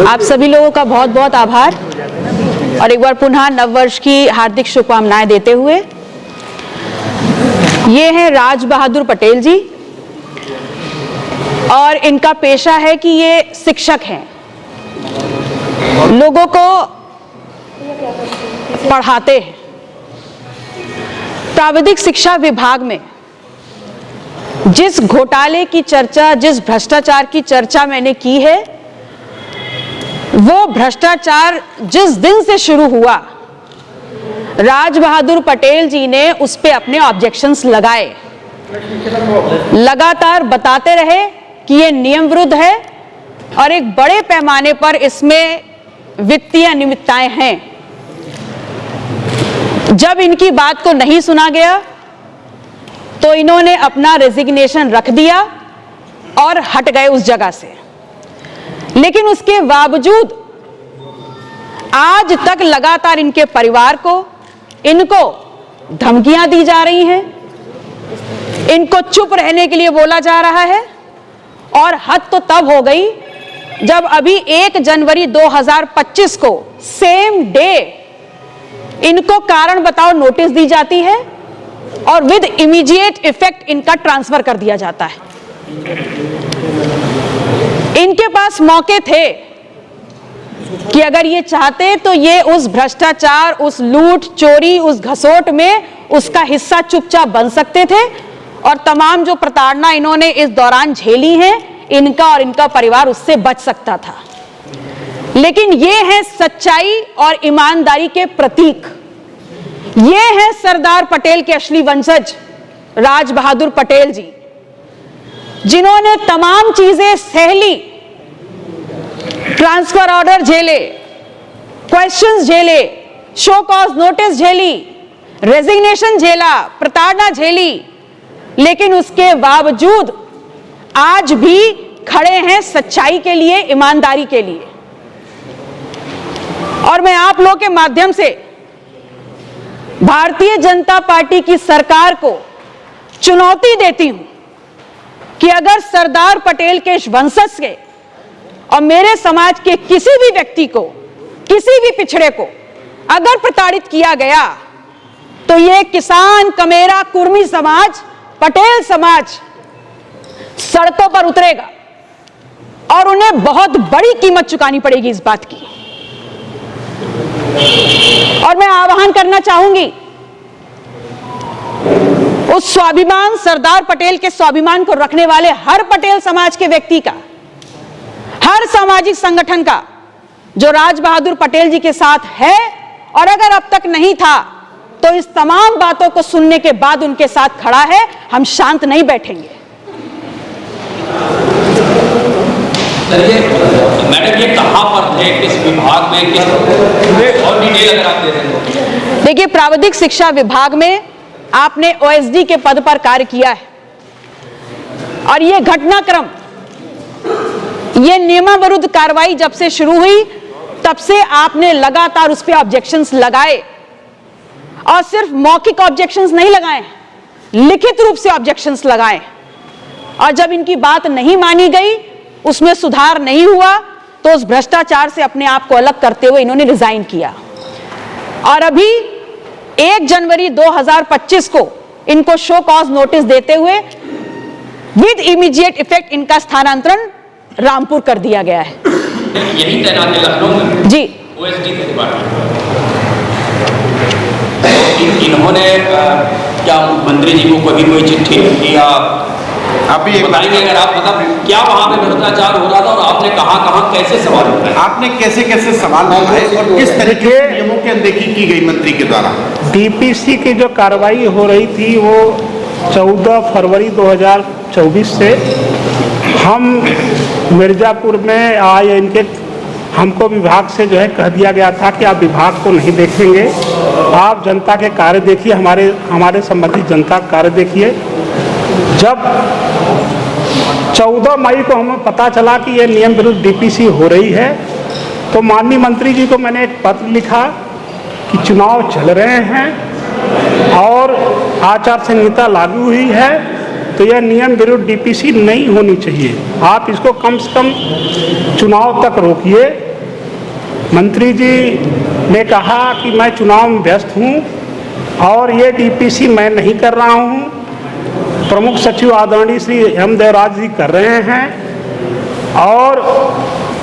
आप सभी लोगों का बहुत बहुत आभार और एक बार पुनः नववर्ष की हार्दिक शुभकामनाएं देते हुए, ये हैं राज बहादुर पटेल जी और इनका पेशा है कि ये शिक्षक हैं, लोगों को पढ़ाते हैं। प्राविधिक शिक्षा विभाग में जिस घोटाले की चर्चा, जिस भ्रष्टाचार की चर्चा मैंने की है, वो भ्रष्टाचार जिस दिन से शुरू हुआ, राज बहादुर पटेल जी ने उस पे अपने ऑब्जेक्शंस लगाए, लगातार बताते रहे कि ये नियम विरुद्ध है और एक बड़े पैमाने पर इसमें वित्तीय अनियमितताएं हैं। जब इनकी बात को नहीं सुना गया तो इन्होंने अपना रेजिग्नेशन रख दिया और हट गए उस जगह से। लेकिन उसके बावजूद आज तक लगातार इनके परिवार को, इनको धमकियां दी जा रही हैं, इनको चुप रहने के लिए बोला जा रहा है। और हद तो तब हो गई जब अभी 1 जनवरी 2025 को सेम डे इनको कारण बताओ नोटिस दी जाती है और विद इमीडिएट इफेक्ट इनका ट्रांसफर कर दिया जाता है। इनके पास मौके थे कि अगर ये चाहते तो ये उस भ्रष्टाचार, उस लूट, चोरी, उस घसोट में उसका हिस्सा चुपचाप बन सकते थे और तमाम जो प्रताड़ना इन्होंने इस दौरान झेली है, इनका और इनका परिवार उससे बच सकता था। लेकिन ये है सच्चाई और ईमानदारी के प्रतीक। ये है सरदार पटेल के असली वंशज राज बहादुर पटेल जी, जिन्होंने तमाम चीजें सह ली, ट्रांसफर ऑर्डर झेले, क्वेश्चंस झेले, शो कॉज नोटिस झेली, रेजिग्नेशन झेला, प्रताड़ना झेली, लेकिन उसके बावजूद आज भी खड़े हैं सच्चाई के लिए, ईमानदारी के लिए। और मैं आप लोगों के माध्यम से भारतीय जनता पार्टी की सरकार को चुनौती देती हूं कि अगर सरदार पटेल के वंशज के और मेरे समाज के किसी भी व्यक्ति को, किसी भी पिछड़े को अगर प्रताड़ित किया गया तो ये किसान, कमेरा, कुर्मी समाज, पटेल समाज सड़कों पर उतरेगा और उन्हें बहुत बड़ी कीमत चुकानी पड़ेगी इस बात की। और मैं आह्वान करना चाहूंगी उस स्वाभिमान, सरदार पटेल के स्वाभिमान को रखने वाले हर पटेल समाज के व्यक्ति का, हर सामाजिक संगठन का जो राज बहादुर पटेल जी के साथ है और अगर अब तक नहीं था तो इस तमाम बातों को सुनने के बाद उनके साथ खड़ा है। हम शांत नहीं बैठेंगे। मैडम, ये कहां पर थे, किस विभाग में, किस और डिटेल अगर आप दे दें। देखिए, प्राविधिक शिक्षा विभाग में आपने ओएसडी के पद पर कार्य किया है और ये घटनाक्रम, ये नियमाविरुद्ध कार्रवाई जब से शुरू हुई तब से आपने लगातार उस पर ऑब्जेक्शंस लगाए और सिर्फ मौखिक ऑब्जेक्शंस नहीं लगाए, लिखित रूप से ऑब्जेक्शंस लगाए। और जब इनकी बात नहीं मानी गई, उसमें सुधार नहीं हुआ, तो उस भ्रष्टाचार से अपने आप को अलग करते हुए इन्होंने रिजाइन किया। और अभी 1 जनवरी 2025 को इनको शो कॉज नोटिस देते हुए विद इमीडिएट इफेक्ट इनका स्थानांतरण रामपुर कर दिया गया है। यही तैनात है लखनऊ में जी, ओएसडी के डिपार्टमेंट। इन्होंने क्या मंत्री जी को कभी कोई चिट्ठी लिखी या आप भी बताएंगे अगर आप, मतलब क्या वहां पे भ्रष्टाचार हो रहा था और आपने कहां कैसे सवाल उठाए, आपने कैसे सवाल उठाए और किस तरीके से नियमों की अनदेखी की गई मंत्री के द्वारा? डीपीसी की जो कार्रवाई हो रही थी वो 14 फरवरी 2024 से हम मिर्जापुर में आए, इनके हमको विभाग से जो है कह दिया गया था कि आप विभाग को नहीं देखेंगे, आप जनता के कार्य देखिए, हमारे संबंधित जनता का कार्य देखिए। जब 14 मई को हमें पता चला कि ये नियम विरुद्ध डीपीसी हो रही है तो माननीय मंत्री जी को मैंने एक पत्र लिखा कि चुनाव चल रहे हैं और आचार संहिता लागू हुई है तो यह नियम विरुद्ध डीपीसी नहीं होनी चाहिए। आप इसको कम से कम चुनाव तक रोकिए। मंत्री जी ने कहा कि मैं चुनाव में व्यस्त हूँ और ये डीपीसी मैं नहीं कर रहा हूँ, प्रमुख सचिव आदरणीय श्री एम देवराज जी कर रहे हैं और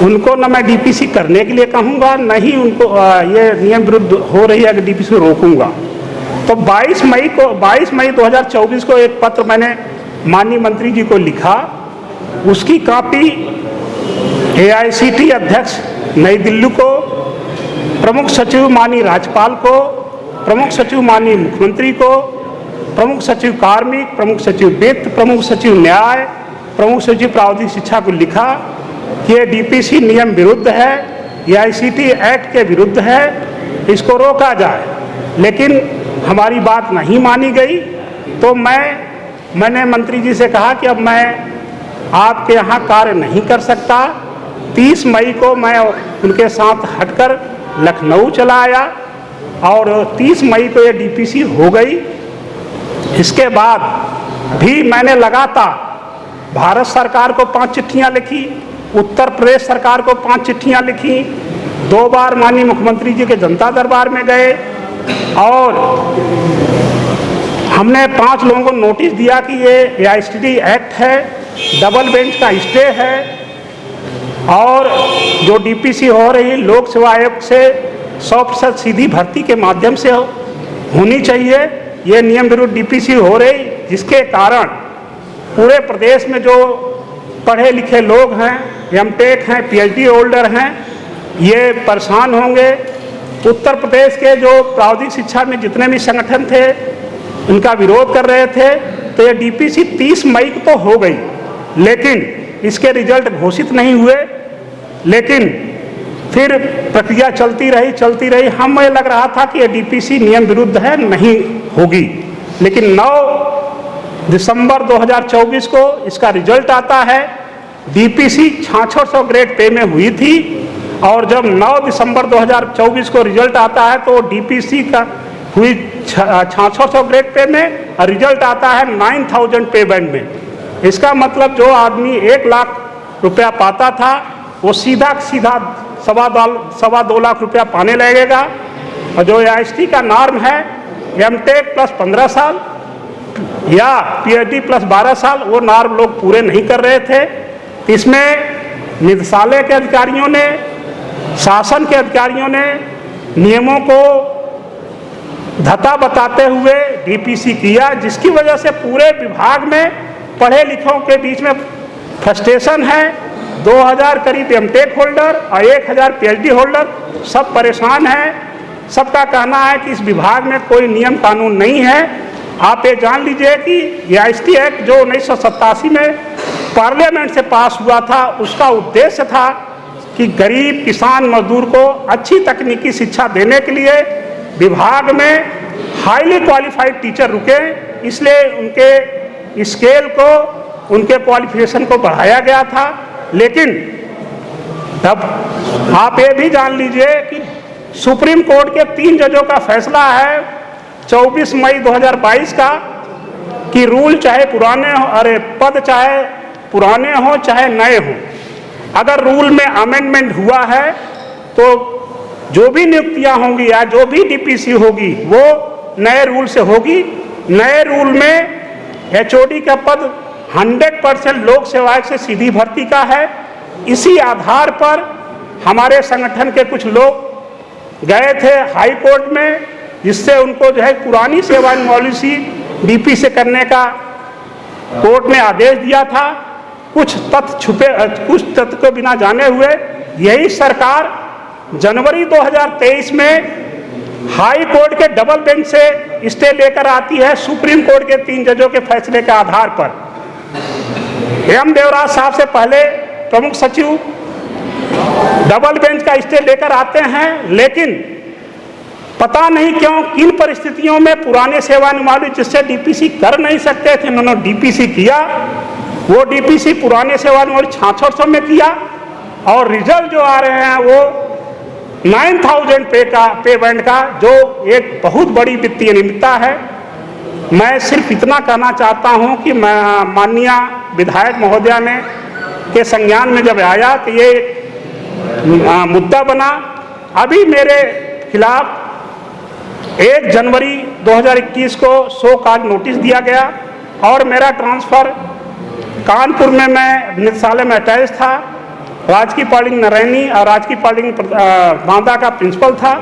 उनको न मैं डीपीसी करने के लिए कहूँगा, न ही उनको ये नियम विरुद्ध हो रही है कि डीपीसी रोकूँगा। तो 22 मई 2024 को एक पत्र मैंने माननीय मंत्री जी को लिखा, उसकी कॉपी AICT अध्यक्ष नई दिल्ली को, प्रमुख सचिव माननीय राज्यपाल को, प्रमुख सचिव माननीय मुख्यमंत्री को, प्रमुख सचिव कार्मिक, प्रमुख सचिव वित्त, प्रमुख सचिव न्याय, प्रमुख सचिव प्रावधानिक शिक्षा को लिखा कि ये डीपीसी नियम विरुद्ध है, AICT एक्ट के विरुद्ध है, इसको रोका जाए। लेकिन हमारी बात नहीं मानी गई। तो मैंने मंत्री जी से कहा कि अब मैं आपके यहाँ कार्य नहीं कर सकता। 30 मई को मैं उनके साथ हटकर लखनऊ चला आया और 30 मई को ये डीपीसी हो गई। इसके बाद भी मैंने लगातार भारत सरकार को 5 चिट्ठियाँ लिखी, उत्तर प्रदेश सरकार को 5 चिट्ठियाँ लिखी, 2 बार माननीय मुख्यमंत्री जी के जनता दरबार में गए और हमने 5 लोगों को नोटिस दिया कि ये AICT एक्ट है, डबल बेंच का स्टे है और जो डीपीसी हो रही लोक सेवा आयोग से 100% सीधी भर्ती के माध्यम से होनी चाहिए। ये नियम विरुद्ध डीपीसी हो रही, जिसके कारण पूरे प्रदेश में जो पढ़े लिखे लोग हैं, MTech हैं, PhD होल्डर हैं, ये परेशान होंगे। उत्तर प्रदेश के जो प्रावधानिक शिक्षा में जितने भी संगठन थे उनका विरोध कर रहे थे। तो ये डीपीसी 30 मई को तो हो गई, लेकिन इसके रिजल्ट घोषित नहीं हुए। लेकिन फिर प्रक्रिया चलती रही। हमें लग रहा था कि ये डीपीसी नियम विरुद्ध है, नहीं होगी। लेकिन 9 दिसंबर 2024 को इसका रिजल्ट आता है। डीपीसी 6600 ग्रेड पे में हुई थी और जब 9 दिसंबर 2024 को रिजल्ट आता है तो डीपीसी का हुई 6600 ग्रेड पे में और रिजल्ट आता है 9000 पे बैंड में। इसका मतलब जो आदमी 1 लाख रुपया पाता था वो सीधा 2.25 लाख रुपया पाने लगेगा। और जो AICT का नॉर्म है MTech प्लस 15 साल या PhD प्लस 12 साल, वो नॉर्म लोग पूरे नहीं कर रहे थे। इसमें निदेशालय के अधिकारियों ने, शासन के अधिकारियों ने नियमों को धता बताते हुए डीपीसी किया, जिसकी वजह से पूरे विभाग में पढ़े लिखों के बीच में फ्रस्ट्रेशन है। 2000 करीब MTech होल्डर और 1000 PhD होल्डर सब परेशान हैं। सबका कहना है कि इस विभाग में कोई नियम कानून नहीं है। आप ये जान लीजिए कि AICT एक्ट जो 1987 में पार्लियामेंट से पास हुआ था, उसका उद्देश्य था कि गरीब किसान मजदूर को अच्छी तकनीकी शिक्षा देने के लिए विभाग में हाईली क्वालिफाइड टीचर रुके, इसलिए उनके स्केल को, उनके क्वालिफिकेशन को बढ़ाया गया था। लेकिन तब आप ये भी जान लीजिए कि सुप्रीम कोर्ट के 3 जजों का फैसला है 24 मई 2022 का कि रूल चाहे पुराने हो, पद चाहे पुराने हो चाहे नए हों, अगर रूल में अमेंडमेंट हुआ है तो जो भी नियुक्तियां होंगी या जो भी डीपीसी होगी वो नए रूल से होगी। नए रूल में HOD का पद 100% लोक सेवा आयोग से सीधी भर्ती का है। इसी आधार पर हमारे संगठन के कुछ लोग गए थे हाई कोर्ट में, जिससे उनको जो है पुरानी सेवानिवृत्ति डीपी से करने का कोर्ट ने आदेश दिया था। कुछ तथ्य को बिना जाने हुए यही सरकार जनवरी 2023 में हाई कोर्ट के डबल बेंच से स्टे लेकर आती है सुप्रीम कोर्ट के 3 जजों के फैसले के आधार पर। एम देवराज साहब से पहले प्रमुख सचिव डबल बेंच का स्टे लेकर आते हैं, लेकिन पता नहीं क्यों किन परिस्थितियों में पुराने सेवानिवृत्त जिससे डीपीसी कर नहीं सकते थे, उन्होंने डीपीसी किया। वो डीपीसी पुराने सेवानिवृत्त 6600 में किया और रिजल्ट जो आ रहे हैं वो 9000 पे बैंड का, जो एक बहुत बड़ी वित्तीय अनियमितता है। मैं सिर्फ इतना कहना चाहता हूं कि माननीय विधायक महोदया ने के संज्ञान में जब आया तो ये मुद्दा बना। अभी मेरे खिलाफ 1 जनवरी 2021 को शो कॉज नोटिस दिया गया और मेरा ट्रांसफ़र कानपुर में मैं निदेशालय में अटैच था। राजकीय पॉलिटेक्निक नरैनी और राजकीय पॉलिटेक्निक बांदा का प्रिंसिपल था।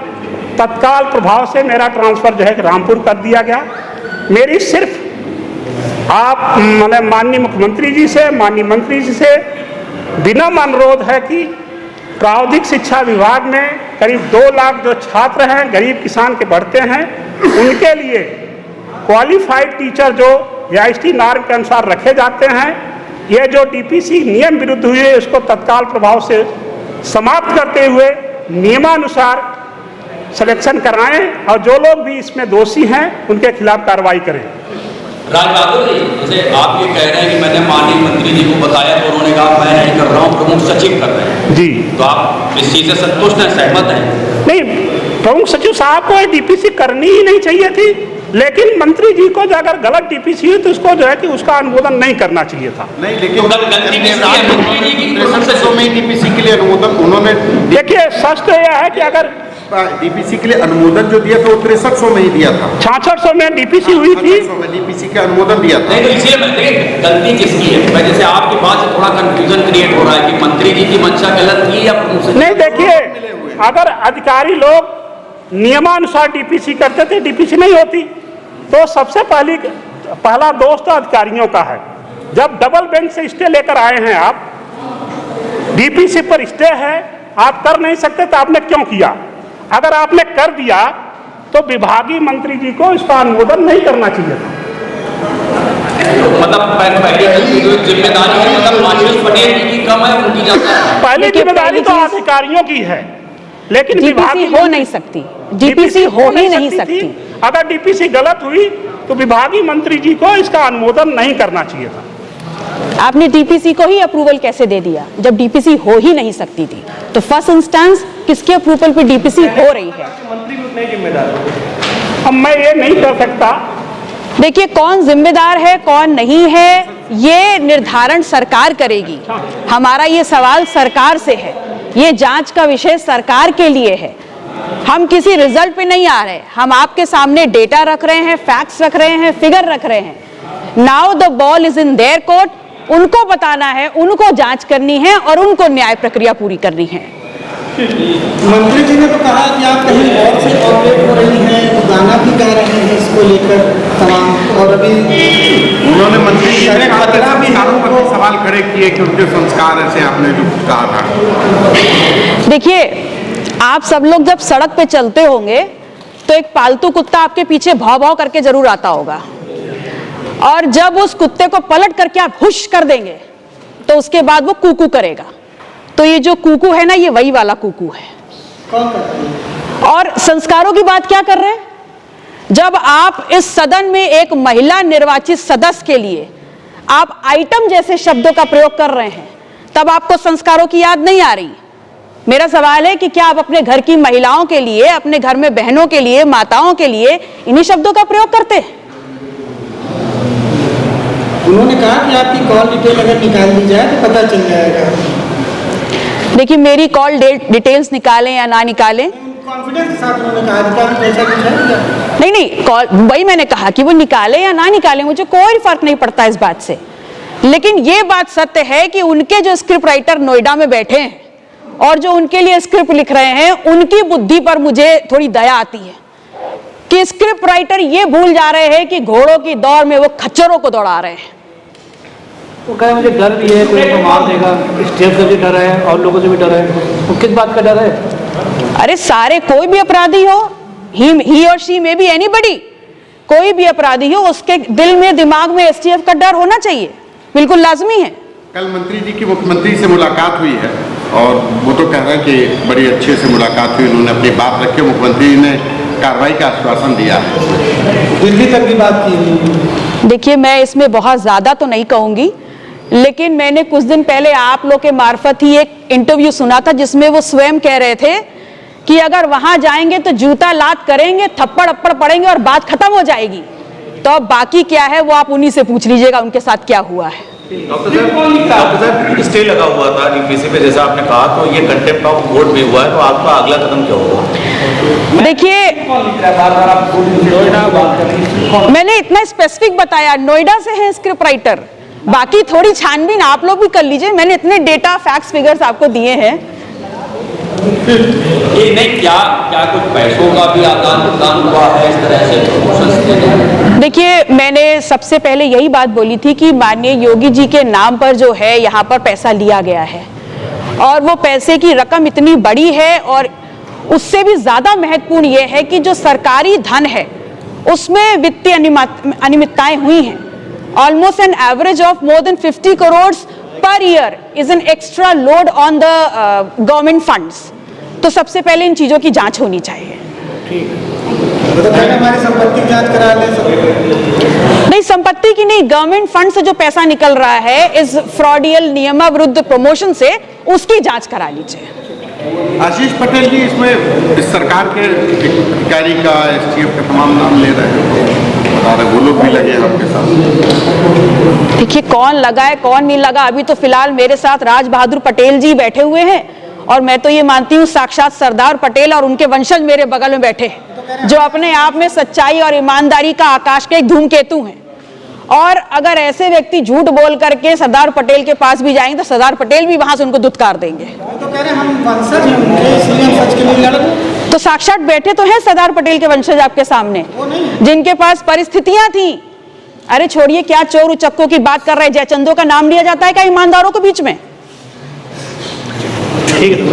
तत्काल प्रभाव से मेरा ट्रांसफ़र जो है रामपुर कर दिया गया। मेरी सिर्फ आप माननीय मुख्यमंत्री जी से, माननीय मंत्री जी से विनम्र अनुरोध है कि प्रावधिक शिक्षा विभाग में करीब 2 लाख जो छात्र हैं, गरीब किसान के बढ़ते हैं, उनके लिए क्वालिफाइड टीचर जो AICTE नॉर्म के अनुसार रखे जाते हैं, ये जो DPC नियम विरुद्ध हुए उसको तत्काल प्रभाव से समाप्त करते हुए नियमानुसार सिलेक्शन कराएं और जो लोग भी इसमें दोषी हैं उनके खिलाफ कार्रवाई करें। राज बहादुर जी, जैसे आप ये कह रहे हैं कि मैंने माननीय मंत्री जी को बताया तो उन्होंने कहा मैं नहीं कर रहा हूँ, प्रमुख सचिव कर रहे हैं जी, तो आप इस चीज़ से संतुष्ट हैं, सहमत हैं? नहीं, प्रमुख सचिव साहब को DPC करनी ही नहीं चाहिए थी, लेकिन मंत्री जी को जो अगर गलत DPC हुई तो उसको जो है कि उसका अनुमोदन नहीं करना चाहिए था। नहीं, लेकिन गलती किसकी है? मंत्री जी की? 6300 में DPC के लिए अनुमोदन उन्होंने, देखिए सच तो यह है कि अगर DPC के लिए अनुमोदन जो दिया था वो 6300 में ही दिया था। 6600 में DPC हुई थी, 6600 में DPC का अनुमोदन दिया था। नहीं, तो इसलिए मैं देखिए गलती किसकी है? मैं जैसे आपकी बात से थोड़ा कंफ्यूजन क्रिएट हो रहा है कि मंत्री जी की मंशा गलत थी या प्रमुख सचिव? नहीं, देखिए अगर अधिकारी लोग नियमानुसार DPC करते थे, DPC नहीं होती। तो सबसे पहला दोष तो अधिकारियों का है। जब डबल बेंच से स्टे लेकर आए हैं आप, DPC पर स्टे है, आप कर नहीं सकते तो आपने क्यों किया? अगर आपने कर दिया तो विभागीय मंत्री जी को इसका अनुमोदन नहीं करना चाहिए था। मतलब पहली जो जिम्मेदारी है मतलब आशीष पटेल जी की कम है, उनकी ज्यादा है। पहली जिम्मेदारी तो अधिकारियों की है, लेकिन DPC हो नहीं सकती, DPC हो ही नहीं सकती। अगर DPC गलत हुई तो विभागीय मंत्री जी को इसका अनुमोदन नहीं करना चाहिए था। आपने DPC को ही अप्रूवल कैसे दे दिया जब DPC हो ही नहीं सकती थी? तो फर्स्ट इंस्टेंस किसके अप्रूवल पे DPC हो रही है? मंत्री भी उतने जिम्मेदार। अब मैं ये नहीं कर सकता। देखिए कौन जिम्मेदार है कौन नहीं है ये निर्धारण सरकार करेगी। हमारा ये सवाल सरकार से है, ये जांच का विषय सरकार के लिए है। हम किसी रिजल्ट पे नहीं आ रहे, हम आपके सामने डेटा रख रहे हैं, फैक्ट्स रख रहे हैं, फिगर रख रहे हैं। Now the ball is in their court, उनको बताना है, उनको जांच करनी है और उनको न्याय प्रक्रिया पूरी करनी है। मंत्री जी ने तो कहा कि आप कहीं और से ऑपरेट हो रही हैं, गाना भी गा रहे हैं इसको लेकर तमाम, और अभी उन्होंने मंत्री जी ने संस्कारों पर भी सवाल खड़े किए कि उनके संस्कार ऐसे आपने जो कहा था। देखिए आप सब लोग जब सड़क पे चलते होंगे तो एक पालतू कुत्ता आपके पीछे भाव भाव करके जरूर आता होगा, और जब उस कुत्ते को पलट करके आप हुश कर देंगे तो उसके बाद वो कूकू करेगा। तो ये जो कूकू है ना, ये वही वाला कूकू है। कौन करते हैं? और संस्कारों की बात क्या कर रहे हैं? जब आप इस सदन में एक महिला निर्वाचित सदस्य के लिए आप आइटम जैसे शब्दों का प्रयोग कर रहे हैं, तब आपको संस्कारों की याद नहीं आ रही। मेरा सवाल है कि क्या आप अपने घर की महिलाओं के लिए, अपने घर में बहनों के लिए, माताओं के लिए इन्हीं शब्दों का प्रयोग करते हैं? उन्होंने कहा कि आपकी कॉल डिटेल अगर निकाल दी जाए तो पता चल जाएगा। देखिए मेरी कॉल डिटेल्स निकालें या ना निकालें, कॉन्फिडेंस के साथ उन्होंने कहा कि ऐसा कुछ है। नहीं कॉल, वही मैंने कहा कि वो निकाले या ना निकाले, मुझे कोई फर्क नहीं पड़ता इस बात से। लेकिन ये बात सत्य है कि उनके जो स्क्रिप्ट राइटर नोएडा में बैठे हैं और जो उनके लिए स्क्रिप्ट लिख रहे हैं, उनकी बुद्धि पर मुझे थोड़ी दया आती है कि स्क्रिप्ट राइटर ये भूल जा रहे हैं कि घोड़ों की दौड़ में वो खच्चरों को दौड़ा रहे हैं। वो कहे मुझे डर भी है, कोई को मार देगा, स्टेट से भी डर है और लोगों से भी डर है। वो किस बात का डर है? अरे सारे, कोई भी अपराधी हो, ही और शी में बी एनीबडी, कोई भी अपराधी हो उसके दिल में दिमाग में STF का डर होना चाहिए, बिल्कुल लाजमी है। कल मंत्री जी की मुख्यमंत्री से मुलाकात हुई है और वो तो कह रहे हैं कि बड़ी अच्छे से मुलाकात हुई, उन्होंने अपनी बात रखी, मुख्यमंत्री जी ने कार्रवाई का आश्वासन दिया। दिल्ली तक भी बात की। देखिए मैं इसमें बहुत ज्यादा तो नहीं कहूंगी, लेकिन मैंने कुछ दिन पहले आप लोग के मार्फत ही एक इंटरव्यू सुना था जिसमें वो स्वयं कह रहे थे कि अगर वहां जाएंगे तो जूता लात करेंगे, थप्पड़ अप्पड़ पड़ेंगे और बात खत्म हो जाएगी। तो अब बाकी क्या है वो आप उन्हीं से पूछ लीजिएगा उनके साथ क्या हुआ है। डॉक्टर साहब स्टे लगा हुआ था डीपीसी पे, जैसा आपने कहा, तो ये कंटेम्प्ट ऑफ कोर्ट भी हुआ है, तो आपका अगला कदम क्या होगा? देखिए, मैंने इतना स्पेसिफिक बताया, नोएडा से है स्क्रिप्ट राइटर, बाकी थोड़ी छानबीन आप लोग भी कर लीजिए। मैंने इतने डेटा फैक्ट्स फिगर्स आपको दिए हैं। ये नहीं, क्या क्या कुछ पैसों का भी आदान प्रदान हुआ है इस तरह से प्रमोशंस के लिए? देखिए, मैंने सबसे पहले यही बात बोली थी कि माननीय योगी जी के नाम पर जो है यहाँ पर पैसा लिया गया है, और वो पैसे की रकम इतनी बड़ी है, और उससे भी ज्यादा महत्वपूर्ण ये है कि जो सरकारी धन है उसमें वित्तीय अनियमितताएं हुई हैं। Almost an average of more than 50 crore per year is an extra load on the government funds. तो सबसे पहले इन चीजों की जांच होनी चाहिए। तो पहले हमारी संपत्ति की जांच करा ले सब। नहीं, संपत्ति की नहीं, गवर्नमेंट फंड से जो पैसा निकल रहा है इस फ्रॉडियल नियमाविरुद्ध प्रमोशन से, उसकी जांच करा लीजिए। आशीष पटेल जी, इसमें इस सरकार के अधिकारी का, एसटीएफ का तमाम नाम ले रहे हैं, वो लोग भी लगे हैं आपके साथ। देखिए, कौन लगा है कौन नहीं लगा, अभी तो फिलहाल मेरे साथ राज बहादुर पटेल जी बैठे हुए हैं, और मैं तो ये मानती हूँ साक्षात सरदार पटेल और उनके वंशज मेरे बगल में बैठे हैं, जो अपने आप में सच्चाई और ईमानदारी का आकाश के एक धूमकेतु हैं। और अगर ऐसे व्यक्ति झूठ बोल करके सरदार पटेल के पास भी जाएंगे तो सरदार पटेल भी वहां से उनको दुत्कार देंगे। तो कह रहे हैं हम वंशज हैं उनके, इसलिए हम सच के लिए लड़ रहे हैं। तो साक्षात बैठे तो हैं सरदार पटेल के वंशज आपके सामने, जिनके पास परिस्थितियां थी। अरे छोड़िए, क्या चोर उचक्कों की बात कर रहे हैं? जयचंदों का नाम लिया जाता है क्या ईमानदारों के बीच में? ठीक है।